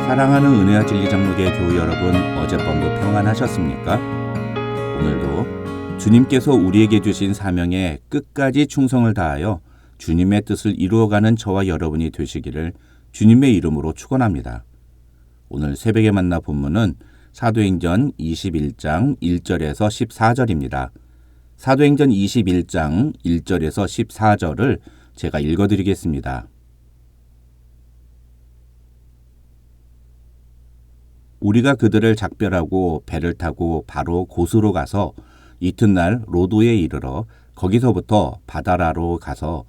사랑하는 은혜와 진리 장로교회 교우 여러분, 어젯밤도 평안하셨습니까? 오늘도 주님께서 우리에게 주신 사명에 끝까지 충성을 다하여 주님의 뜻을 이루어가는 저와 여러분이 되시기를 주님의 이름으로 축원합니다. 오늘 새벽에 만나 본문은 사도행전 21장 1절에서 14절입니다. 사도행전 21장 1절에서 14절을 제가 읽어드리겠습니다. 우리가 그들을 작별하고 배를 타고 바로 고스로 가서 이튿날 로도에 이르러 거기서부터 바다라로 가서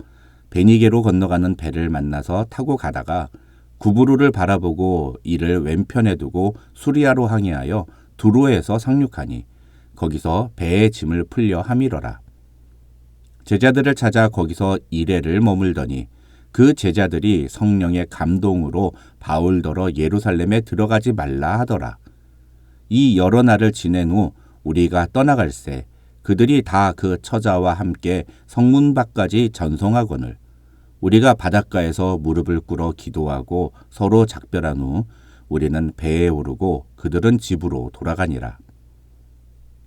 베니게로 건너가는 배를 만나서 타고 가다가 구브로를 바라보고 이를 왼편에 두고 수리아로 항해하여 두로에서 상륙하니 거기서 배의 짐을 풀려 함이러라. 제자들을 찾아 거기서 이레를 머물더니 그 제자들이 성령의 감동으로 바울더러 예루살렘에 들어가지 말라 하더라. 이 여러 날을 지낸 후 우리가 떠나갈새 그들이 다 그 처자와 함께 성문 밖까지 전송하거늘 우리가 바닷가에서 무릎을 꿇어 기도하고 서로 작별한 후 우리는 배에 오르고 그들은 집으로 돌아가니라.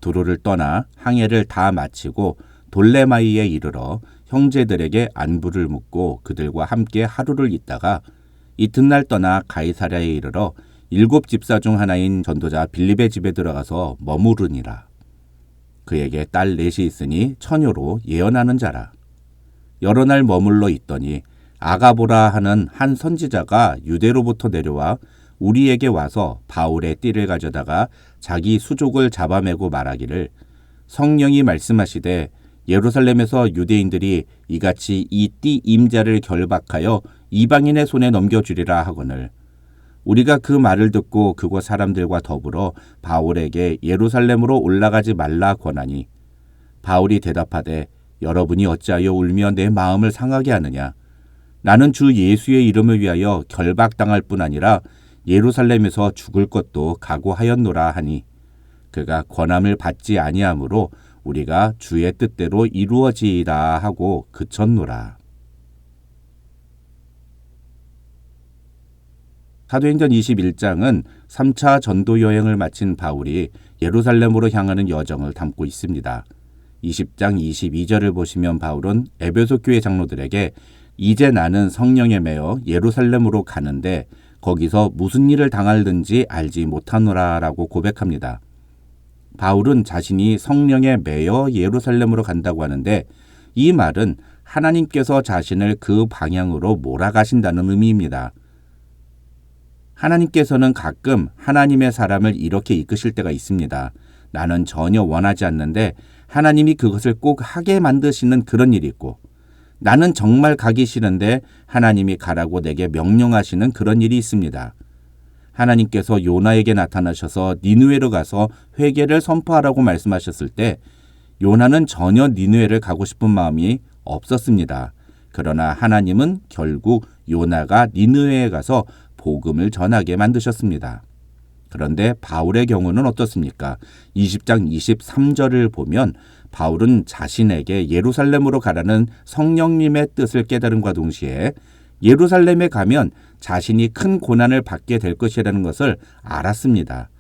두로를 떠나 항해를 다 마치고 돌레마이에 이르러 형제들에게 안부를 묻고 그들과 함께 하루를 있다가 이튿날 떠나 가이사랴에 이르러 7 집사 중 하나인 전도자 빌립의 집에 들어가서 머무르니라. 그에게 딸 넷이 있으니 처녀로 예언하는 자라. 여러 날 머물러 있더니 아가보라 하는 한 선지자가 유대로부터 내려와 우리에게 와서 바울의 띠를 가져다가 자기 수족을 잡아매고 말하기를 성령이 말씀하시되 예루살렘에서 유대인들이 이같이 이 띠 임자를 결박하여 이방인의 손에 넘겨주리라 하거늘 우리가 그 말을 듣고 그곳 사람들과 더불어 바울에게 예루살렘으로 올라가지 말라 권하니 바울이 대답하되 여러분이 어찌하여 울며 내 마음을 상하게 하느냐 나는 주 예수의 이름을 위하여 결박당할 뿐 아니라 예루살렘에서 죽을 것도 각오하였노라 하니 그가 권함을 받지 아니하므로 우리가 주의 뜻대로 이루어지이다 하고 그쳤노라. 사도행전 21장은 3차 전도 여행을 마친 바울이 예루살렘으로 향하는 여정을 담고 있습니다. 20장 22절을 보시면 바울은 에베소 교회 장로들에게 이제 나는 성령에 매여 예루살렘으로 가는데 거기서 무슨 일을 당할는지 알지 못하노라 라고 고백합니다. 바울은 자신이 성령에 매여 예루살렘으로 간다고 하는데 이 말은 하나님께서 자신을 그 방향으로 몰아가신다는 의미입니다. 하나님께서는 가끔 하나님의 사람을 이렇게 이끄실 때가 있습니다. 나는 전혀 원하지 않는데 하나님이 그것을 꼭 하게 만드시는 그런 일이 있고 나는 정말 가기 싫은데 하나님이 가라고 내게 명령하시는 그런 일이 있습니다. 하나님께서 요나에게 나타나셔서 니느웨로 가서 회개를 선포하라고 말씀하셨을 때 요나는 전혀 니느웨를 가고 싶은 마음이 없었습니다. 그러나 하나님은 결국 요나가 니느웨에 가서 복음을 전하게 만드셨습니다. 그런데 바울의 경우는 어떻습니까? 20장 23절을 보면 바울은 자신에게 예루살렘으로 가라는 성령님의 뜻을 깨달음과 동시에 예루살렘에 가면 자신이 큰 고난을 받게 될 것이라는 것을 알았습니다.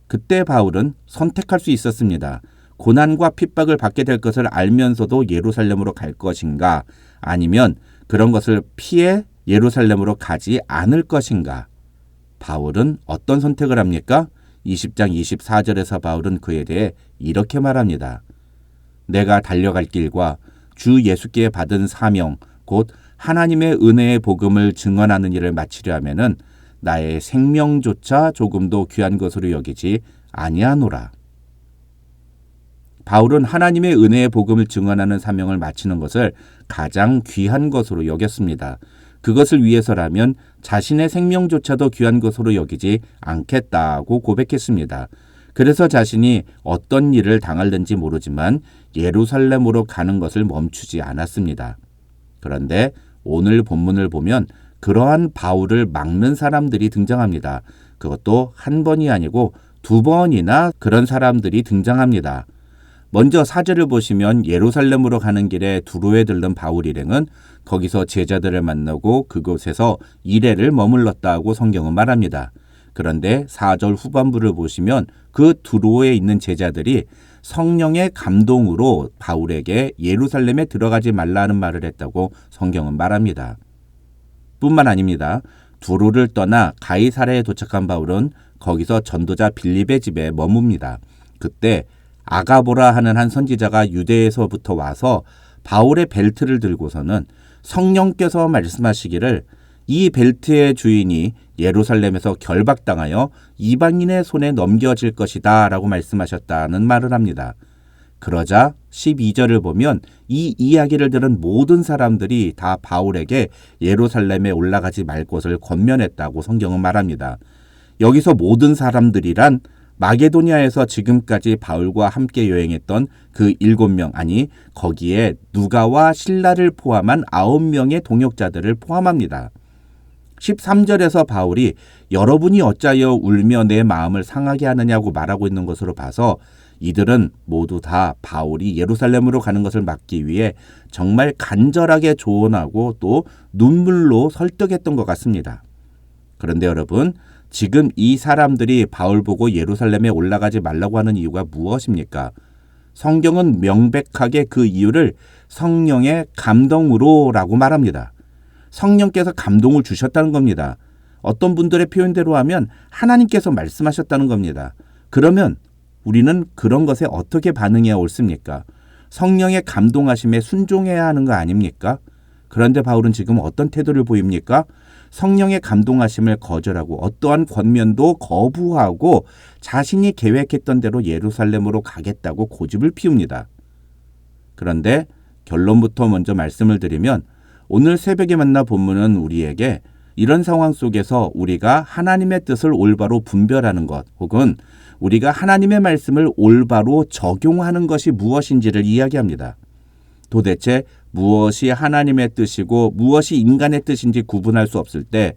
그때 바울은 선택할 수 있었습니다. 고난과 핍박을 받게 될 것을 알면서도 예루살렘으로 갈 것인가 아니면 그런 것을 피해 예루살렘으로 가지 않을 것인가. 바울은 어떤 선택을 합니까? 20장 24절에서 바울은 그에 대해 이렇게 말합니다. 내가 달려갈 길과 주 예수께 받은 사명 곧 하나님의 은혜의 복음을 증언하는 일을 마치려 하면은 나의 생명조차 조금도 귀한 것으로 여기지 아니하노라. 바울은 하나님의 은혜의 복음을 증언하는 사명을 마치는 것을 가장 귀한 것으로 여겼습니다. 그것을 위해서라면 자신의 생명조차도 귀한 것으로 여기지 않겠다고 고백했습니다. 그래서 자신이 어떤 일을 당할는지 모르지만 예루살렘으로 가는 것을 멈추지 않았습니다. 그런데 오늘 본문을 보면 그러한 바울을 막는 사람들이 등장합니다. 그것도 한 번이 아니고 2번이나 그런 사람들이 등장합니다. 먼저 4절을 보시면 예루살렘으로 가는 길에 두로에 들른 바울 일행은 거기서 제자들을 만나고 그곳에서 이레를 머물렀다고 성경은 말합니다. 그런데 4절 후반부를 보시면 그 두로에 있는 제자들이 성령의 감동으로 바울에게 예루살렘에 들어가지 말라는 말을 했다고 성경은 말합니다. 뿐만 아닙니다. 두로를 떠나 가이사랴에 도착한 바울은 거기서 전도자 빌립의 집에 머뭅니다. 그때 아가보라 하는 한 선지자가 유대에서부터 와서 바울의 벨트를 들고서는 성령께서 말씀하시기를 이 벨트의 주인이 예루살렘에서 결박당하여 이방인의 손에 넘겨질 것이다 라고 말씀하셨다는 말을 합니다. 그러자 12절을 보면 이 이야기를 들은 모든 사람들이 다 바울에게 예루살렘에 올라가지 말 것을 권면했다고 성경은 말합니다. 여기서 모든 사람들이란 마게도니아에서 지금까지 바울과 함께 여행했던 그 7명, 아니 거기에 누가와 실라를 포함한 9명의 동역자들을 포함합니다. 13절에서 바울이 여러분이 어찌하여 울며 내 마음을 상하게 하느냐고 말하고 있는 것으로 봐서 이들은 모두 다 바울이 예루살렘으로 가는 것을 막기 위해 정말 간절하게 조언하고 또 눈물로 설득했던 것 같습니다. 그런데 여러분, 지금 이 사람들이 바울 보고 예루살렘에 올라가지 말라고 하는 이유가 무엇입니까? 성경은 명백하게 그 이유를 성령의 감동으로라고 말합니다. 성령께서 감동을 주셨다는 겁니다. 어떤 분들의 표현대로 하면 하나님께서 말씀하셨다는 겁니다. 그러면 우리는 그런 것에 어떻게 반응해야 옳습니까? 성령의 감동하심에 순종해야 하는 거 아닙니까? 그런데 바울은 지금 어떤 태도를 보입니까? 성령의 감동하심을 거절하고 어떠한 권면도 거부하고 자신이 계획했던 대로 예루살렘으로 가겠다고 고집을 피웁니다. 그런데 결론부터 먼저 말씀을 드리면 오늘 새벽에 만나 본문은 우리에게 이런 상황 속에서 우리가 하나님의 뜻을 올바로 분별하는 것 혹은 우리가 하나님의 말씀을 올바로 적용하는 것이 무엇인지를 이야기합니다. 도대체 무엇이 하나님의 뜻이고 무엇이 인간의 뜻인지 구분할 수 없을 때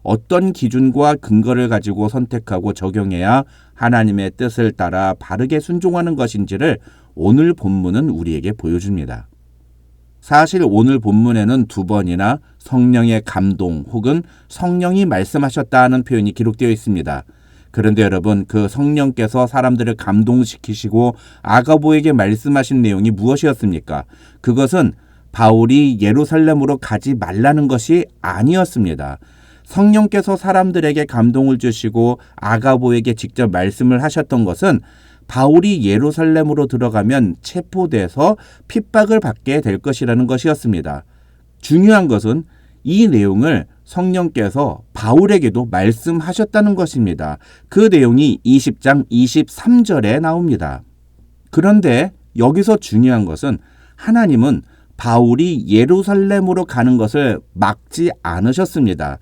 어떤 기준과 근거를 가지고 선택하고 적용해야 하나님의 뜻을 따라 바르게 순종하는 것인지를 오늘 본문은 우리에게 보여줍니다. 사실 오늘 본문에는 2번이나 성령의 감동 혹은 성령이 말씀하셨다는 표현이 기록되어 있습니다. 그런데 여러분, 그 성령께서 사람들을 감동시키시고 아가보에게 말씀하신 내용이 무엇이었습니까? 그것은 바울이 예루살렘으로 가지 말라는 것이 아니었습니다. 성령께서 사람들에게 감동을 주시고 아가보에게 직접 말씀을 하셨던 것은 바울이 예루살렘으로 들어가면 체포돼서 핍박을 받게 될 것이라는 것이었습니다. 중요한 것은 이 내용을 성령께서 바울에게도 말씀하셨다는 것입니다. 그 내용이 20장 23절에 나옵니다. 그런데 여기서 중요한 것은 하나님은 바울이 예루살렘으로 가는 것을 막지 않으셨습니다.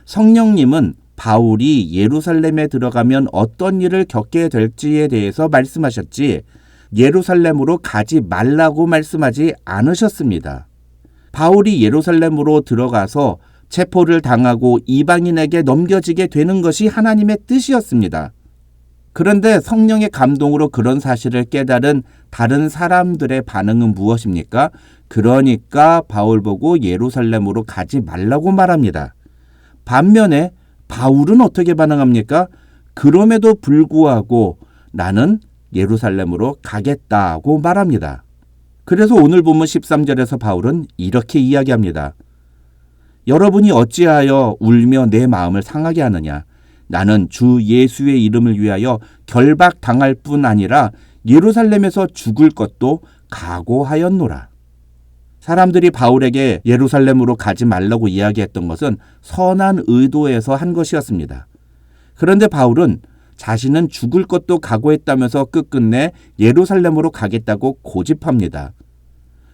성령님은 바울이 예루살렘에 들어가면 어떤 일을 겪게 될지에 대해서 말씀하셨지 예루살렘으로 가지 말라고 말씀하지 않으셨습니다. 바울이 예루살렘으로 들어가서 체포를 당하고 이방인에게 넘겨지게 되는 것이 하나님의 뜻이었습니다. 그런데 성령의 감동으로 그런 사실을 깨달은 다른 사람들의 반응은 무엇입니까? 그러니까 바울 보고 예루살렘으로 가지 말라고 말합니다. 반면에 바울은 어떻게 반응합니까? 그럼에도 불구하고 나는 예루살렘으로 가겠다고 말합니다. 그래서 오늘 본문 13절에서 바울은 이렇게 이야기합니다. 여러분이 어찌하여 울며 내 마음을 상하게 하느냐? 나는 주 예수의 이름을 위하여 결박당할 뿐 아니라 예루살렘에서 죽을 것도 각오하였노라. 사람들이 바울에게 예루살렘으로 가지 말라고 이야기했던 것은 선한 의도에서 한 것이었습니다. 그런데 바울은 자신은 죽을 것도 각오했다면서 끝끝내 예루살렘으로 가겠다고 고집합니다.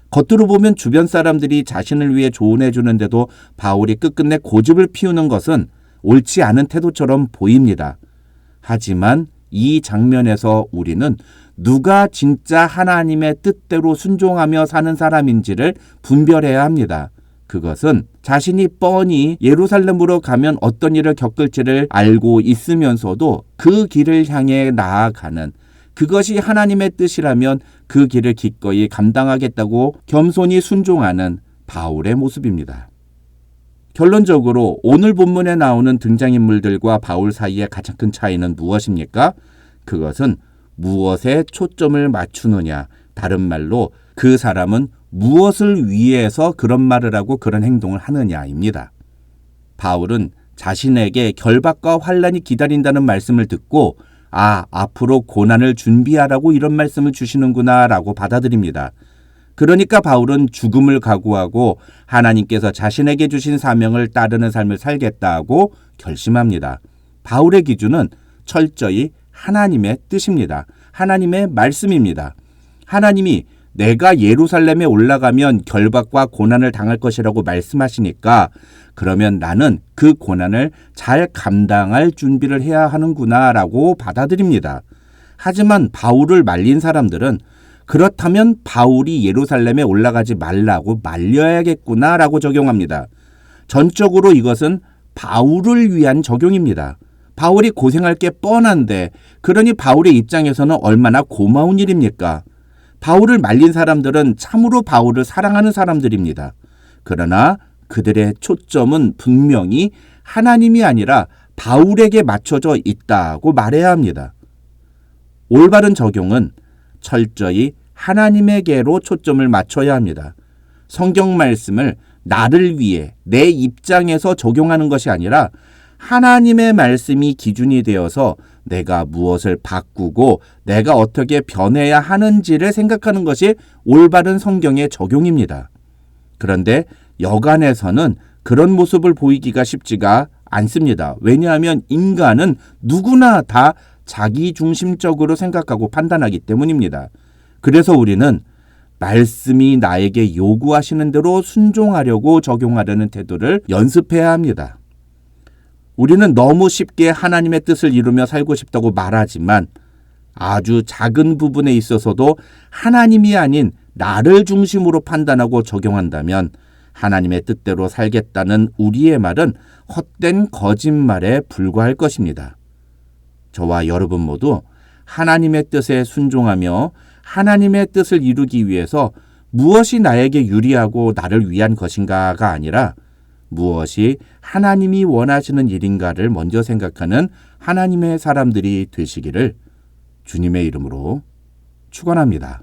겉으로 보면 주변 사람들이 자신을 위해 조언해 주는데도 바울이 끝끝내 고집을 피우는 것은 옳지 않은 태도처럼 보입니다. 하지만 이 장면에서 우리는 누가 진짜 하나님의 뜻대로 순종하며 사는 사람인지를 분별해야 합니다. 그것은 자신이 뻔히 예루살렘으로 가면 어떤 일을 겪을지를 알고 있으면서도 그 길을 향해 나아가는, 그것이 하나님의 뜻이라면 그 길을 기꺼이 감당하겠다고 겸손히 순종하는 바울의 모습입니다. 결론적으로 오늘 본문에 나오는 등장인물들과 바울 사이의 가장 큰 차이는 무엇입니까? 그것은 무엇에 초점을 맞추느냐, 다른 말로 그 사람은 무엇을 위해서 그런 말을 하고 그런 행동을 하느냐입니다. 바울은 자신에게 결박과 환난이 기다린다는 말씀을 듣고 앞으로 고난을 준비하라고 이런 말씀을 주시는구나 라고 받아들입니다. 그러니까 바울은 죽음을 각오하고 하나님께서 자신에게 주신 사명을 따르는 삶을 살겠다고 결심합니다. 바울의 기준은 철저히 하나님의 뜻입니다. 하나님의 말씀입니다. 하나님이 내가 예루살렘에 올라가면 결박과 고난을 당할 것이라고 말씀하시니까 그러면 나는 그 고난을 잘 감당할 준비를 해야 하는구나 라고 받아들입니다. 하지만 바울을 말린 사람들은 그렇다면 바울이 예루살렘에 올라가지 말라고 말려야겠구나 라고 적용합니다. 전적으로 이것은 바울을 위한 적용입니다. 바울이 고생할 게 뻔한데 그러니 바울의 입장에서는 얼마나 고마운 일입니까? 바울을 말린 사람들은 참으로 바울을 사랑하는 사람들입니다. 그러나 그들의 초점은 분명히 하나님이 아니라 바울에게 맞춰져 있다고 말해야 합니다. 올바른 적용은 철저히 하나님에게로 초점을 맞춰야 합니다. 성경 말씀을 나를 위해 내 입장에서 적용하는 것이 아니라 하나님의 말씀이 기준이 되어서 내가 무엇을 바꾸고 내가 어떻게 변해야 하는지를 생각하는 것이 올바른 성경의 적용입니다. 그런데 여간에서는 그런 모습을 보이기가 쉽지가 않습니다. 왜냐하면 인간은 누구나 다 자기중심적으로 생각하고 판단하기 때문입니다. 그래서 우리는 말씀이 나에게 요구하시는 대로 순종하려고 적용하려는 태도를 연습해야 합니다. 우리는 너무 쉽게 하나님의 뜻을 이루며 살고 싶다고 말하지만 아주 작은 부분에 있어서도 하나님이 아닌 나를 중심으로 판단하고 적용한다면 하나님의 뜻대로 살겠다는 우리의 말은 헛된 거짓말에 불과할 것입니다. 저와 여러분 모두 하나님의 뜻에 순종하며 하나님의 뜻을 이루기 위해서 무엇이 나에게 유리하고 나를 위한 것인가가 아니라 무엇이 하나님이 원하시는 일인가를 먼저 생각하는 하나님의 사람들이 되시기를 주님의 이름으로 축원합니다.